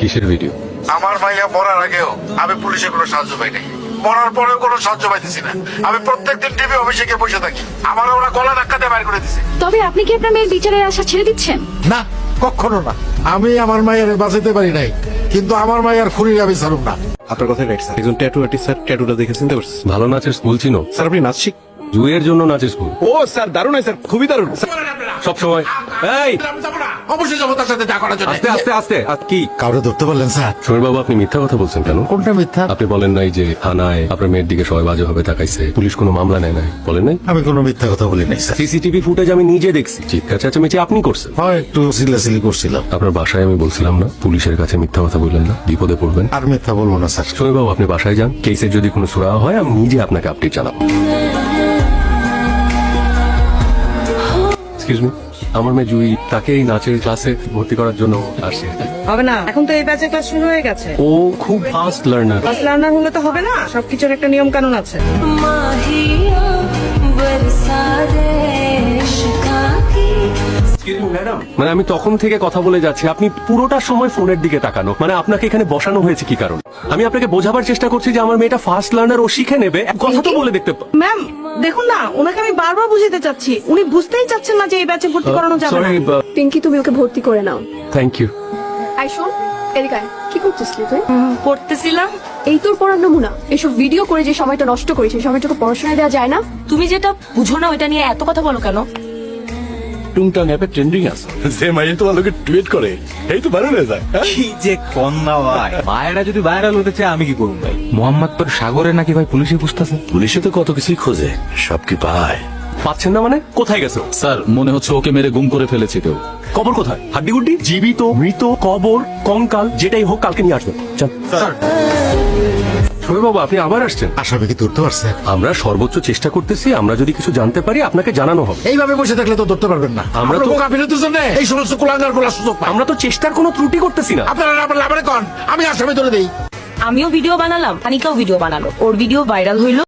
কিসের ভিডিও? আমার মাইয়া মরার আগেও আমি পুলিশের কোনো সাহায্য পাই নাই, মরার পরেও কোনো সাহায্য পাইতেছি না। আমি প্রত্যেকদিন টিভি অফিসে গিয়ে বসে থাকি, আমার ওরা গলা ধাক্কা দিয়ে বাইর করে দিছে। তবে আপনি কি আপনার মেয়ের বিচারের আশা ছেড়ে দিচ্ছেন? না, কখনো না। আমি আমার মায়ের বাঁচাতে পারি নাই, কিন্তু আমার মায়ের খুনির আমি ছাড়ুম না। আপনার কথাই রাইট স্যার। একজন ট্যাটু আর্টিস্ট স্যার, ট্যাটুটা দেখে চিনতে পারছি। ভালো নাচের স্কুল চিনো? স্যার আপনি নাচ শিখ। জুয়ের জন্য নাচের স্কুল। ও স্যার দারুণ হয় স্যার, খুবই দারুণ। সব সময় এই আমি যাবো না, অবশ্যই যাবো তার সাথে দেখা করার জন্য। আস্তে আস্তে আস্তে কি কাউরে ধরতে পারলেন স্যার? সমীর বাবু, আপনি মিথ্যা কথা বলছেন কেন? কোনটা মিথ্যা? আপনি বলেন নাই যে থানায় আপনার মেয়ের দিকে সবাই বাজে ভাবে তাকাইছে, পুলিশ কোনো মামলা নেয় নাই, বলেন নাই? আমি কোনো মিথ্যা কথা বলি নাই স্যার। সিসিটিভি ফুটেজ আমি নিজে দেখছি, চিৎকার চেঁচামেচি আপনি করছেন। হয় একটু সিলাসিলি করছিলাম। আপনার বাসায় আমি বলছিলাম না পুলিশের কাছে মিথ্যা কথা বললেন না, বিপদে পড়বেন। আর মিথ্যা বলবো না স্যার। সমীর বাবু, আপনি বাসায় যান, কেসের যদি কোনো সুরাহা হয় আমি নিজে আপনাকে আপডেট জানাবো। এক্সকিউজ মি, আমার মেয়ে জুই, তাকে এই নাচের ক্লাসে ভর্তি করার জন্য আসে। হবে না, এখন তো এই ব্যাচের ক্লাস শুরু হয়ে গেছে। ও খুব ফাস্ট লার্নার। ক্লাস লার্নার হলে তো হবে না, সবকিছুর একটা নিয়ম কানুন আছে। মানে আমি তখন থেকে কথা বলে যাচ্ছি, আপনি পুরোটা সময় ফোনের দিকে তাকানো। মানে আপনাকে এখানে বসানো হয়েছে কি কারণ? আমি আপনাকে বোঝাবার চেষ্টা করছি যে আমার মেয়েটা ফার্স্ট লার্নার, ও শিখে নেবে। এক কথা তো বলে দেখতে। ম্যাম দেখুন না, ওনাকে আমি বারবার বুঝাতে চাচ্ছি, উনি বুঝতেই চাচ্ছেন না যে এই ব্যাচে ভর্তি করানো যাবে না। সরি, পিঙ্কি, তুমি ওকে ভর্তি করে নাও। Thank you. আই শোন, এদিকে আয়। কি করতেছিলি তুই? পড়তেছিলাম। এই তোর পড়ার নমুনা। এসব ভিডিও করে যে সময়টা নষ্ট করিস, সেই সময়টাকে পড়াশোনায় দেওয়া যায় না? তুমি যেটা বুঝো না ওইটা নিয়ে এত কথা বলো কেন? টুংটাং অ্যাপে ট্রেন্ডিং আছে, যে মাইয়ে তোমার লোকে টুইট করে, এই তো ভাইরাল হয়ে যায়। কি যে কন্যা ভাই, মায়েরা যদি ভাইরাল হতে চায় আমি কি করুন ভাই? মোহাম্মদপুর সাগরে নাকি ভাই পুলিশে খুঁজতেছে। পুলিশে তো কত কিছুই খোঁজে, সব কি পায়? পাচ্ছেন না মানে? কোথায় গেছে? স্যার মনে হচ্ছে ওকে মেরে গুম করে ফেলেছে কেউ। কবর কোথায়? হাড্ডিগুড্ডি, জীবিত, মৃত, কবর, কঙ্কাল, যেটাই হোক কালকে নিয়ে আসবেন। চল স্যার, সমীর বাবু, আপনি আবার আসছেন। আসামি কি ধরতে পারছে? আমরা সর্বোচ্চ চেষ্টা করতেছি, আমরা যদি কিছু জানতে পারি আপনাকে জানানো হবে। এইভাবে বসে থাকলে তো ধরতে পারবেন না। আমরা তো- কাফিরতের জন্য এই সমস্ত কুলাঙ্গার গুলা সুযোগ পাই। আমরা তো চেষ্টার কোনো ত্রুটি করতেছি না। আপনারা লাভারে কন, আমি আসামি ধরে দেই। আমিও ভিডিও বানালাম, আনিকাও ভিডিও বানালো, ওর ভিডিও ভাইরাল হইলো।